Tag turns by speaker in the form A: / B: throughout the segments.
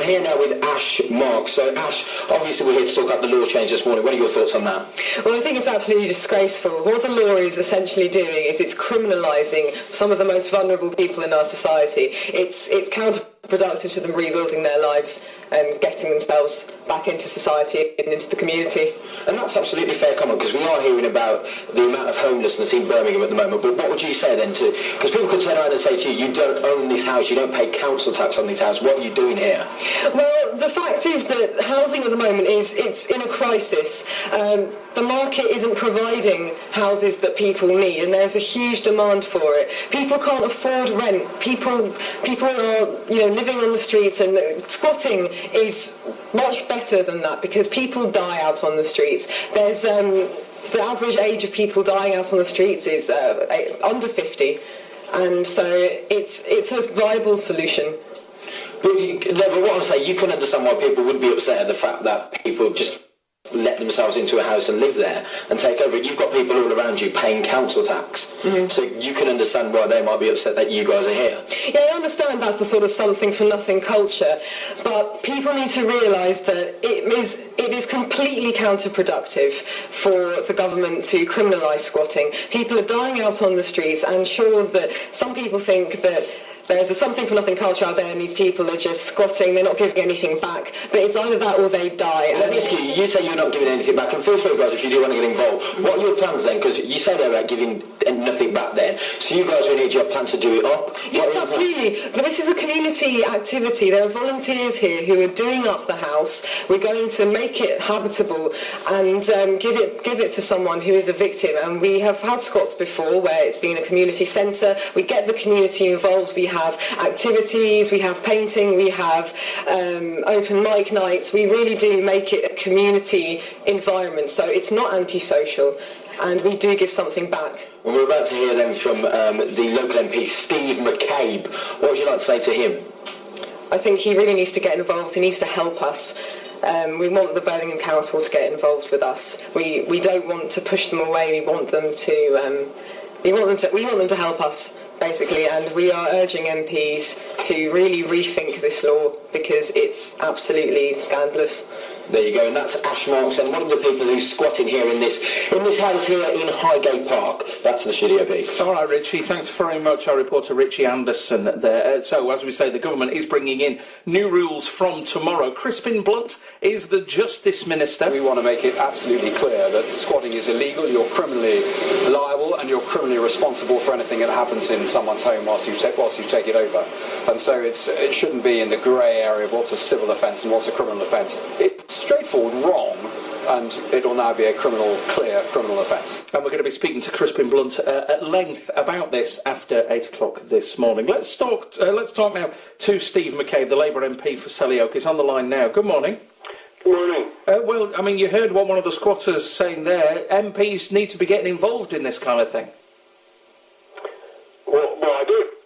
A: here now with Ash Marks. So, Ash, obviously we're here to talk about the law change this morning. What are your thoughts on that?
B: Well, I think it's absolutely disgraceful. What the law is essentially doing is it's criminalising some of the most vulnerable people in our society. It's counterproductive to them rebuilding their lives and getting themselves back into society and into the community.
A: And that's absolutely fair comment, because we are hearing about the amount of homelessness in Birmingham at the moment. But what would you say then to... Because people could turn around and say to you, you don't own this house, you don't pay council tax on this house, what are you doing here?
B: Well, the fact is that housing at the moment it's in a crisis. The market isn't providing houses that people need, and there's a huge demand for it. People can't afford rent. People are, living on the streets, and squatting is much better than that because people die out on the streets. There's the average age of people dying out on the streets is under 50, and so it's a viable solution.
A: But what I'm saying, you can understand why people would be upset at the fact that people just let themselves into a house and live there and take over it. You've got people all around you paying council tax, so you can understand why they might be upset that you guys are here.
B: Yeah, I understand that's the sort of something for nothing culture, but people need to realise that it is completely counterproductive for the government to criminalise squatting. People are dying out on the streets, and sure that some people think that there's a something-for-nothing culture out there and these people are just squatting, they're not giving anything back. But it's either that or they die.
A: Let me ask you, you say you're not giving anything back, and feel free, guys, if you do want to get involved. What are your plans then? Because you said about giving nothing back then. So you guys really need your plans to do it up?
B: Yes, absolutely. This is a community activity. There are volunteers here who are doing up the house. We're going to make it habitable and give it to someone who is a victim. And we have had squats before where it's been a community centre. We get the community involved. We have activities, we have painting, we have open mic nights. We really do make it a community environment, so it's not antisocial, and we do give something back.
A: Well, we're about to hear then from the local MP, Steve McCabe. What would you like to say to him?
B: I think he really needs to get involved. He needs to help us. We want the Birmingham Council to get involved with us. We don't want to push them away. We want them to help us, basically, and we are urging MPs to really rethink this law because it's absolutely scandalous.
A: There you go, and that's Ash Marks, and one of the people who's squatting here in this house here in Highgate Park. That's the studio peak.
C: All right, Richie, thanks very much. Our reporter Richie Anderson there. So, as we say, the government is bringing in new rules from tomorrow. Crispin Blunt is the Justice Minister.
D: We want to make it absolutely clear that squatting is illegal, you're criminally liable, and you're criminally responsible for anything that happens in someone's home whilst you take it over. And so it shouldn't be in the grey area of what's a civil offence and what's a criminal offence. It's straightforward wrong, and it will now be a clear criminal offence.
C: And we're going to be speaking to Crispin Blunt at length about this after 8 o'clock this morning. Let's talk now to Steve McCabe, the Labour MP for Selly Oak. He's on the line now. Good morning.
E: Good morning.
C: Well, I mean, you heard what one of the squatters saying there. MPs need to be getting involved in this kind of thing.
E: Well, I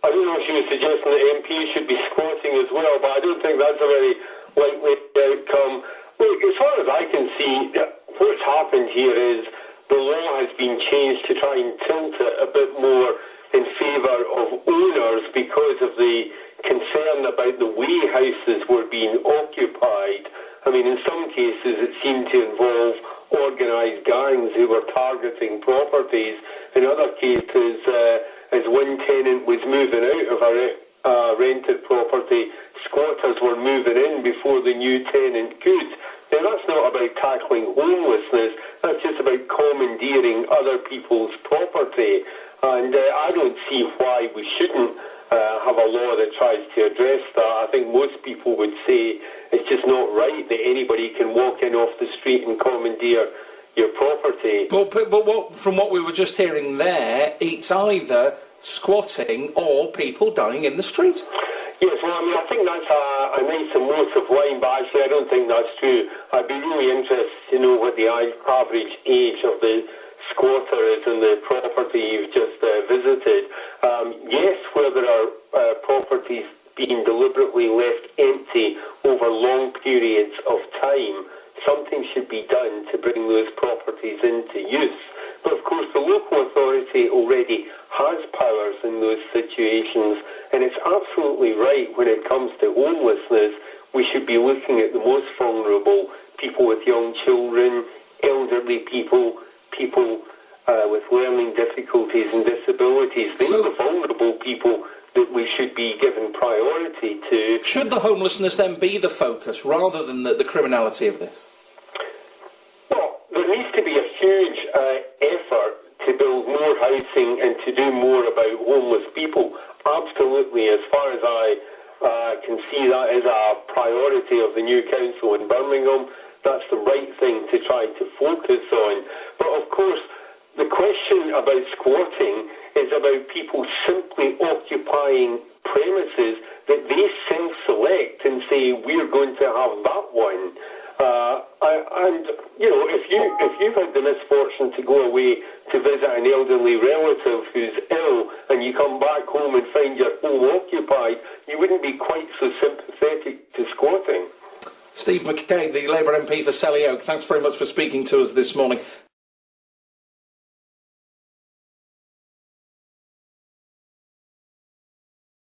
E: don't know if she was suggesting that MPs should be squatting as well, but I don't think that's a very likely outcome. Look, as far as I can see, what's happened here is the law has been changed to try and tilt it a bit more in favour of owners because of the concern about the way houses were being occupied. I mean, in some cases it seemed to involve organised gangs who were targeting properties. In other cases, as one tenant was moving out of a rented property, squatters were moving in before the new tenant could. Now, that's not about tackling homelessness, that's just about commandeering other people's property. And I don't see why we shouldn't have a law that tries to address that. I think most people would say it's just not right that anybody can walk in off the street and commandeer your property.
C: But from what we were just hearing there, it's either squatting or people dying in the street.
E: Yes, well, I mean, I think that's a nice emotive line, but actually I don't think that's true. I'd be really interested to know what the average age of the squatter is in the property you've just visited. Yes, where there are properties being deliberately left empty over long periods of time, something should be done to bring those properties into use. But of course the local authority already has powers in those situations, and it's absolutely right when it comes to homelessness. we should be looking at the most vulnerable, people with young children, elderly people, people with learning difficulties and disabilities. These are the vulnerable people that we should be given priority to.
C: Should the homelessness then be the focus rather than the criminality of this?
E: Well, there needs to be a huge effort to build more housing and to do more about homeless people. Absolutely, as far as I can see, that is a priority of the new council in Birmingham. That's the right thing to try to focus on. But of course, the question about squatting is about people simply occupying premises that they self-select and say, we're going to have that one. And, you know, if you've had the misfortune to go away to visit an elderly relative who's ill and you come back home and find your home occupied, you wouldn't be quite so sympathetic to squatting.
C: Steve McCabe, the Labour MP for Selly Oak, thanks very much for speaking to us this morning.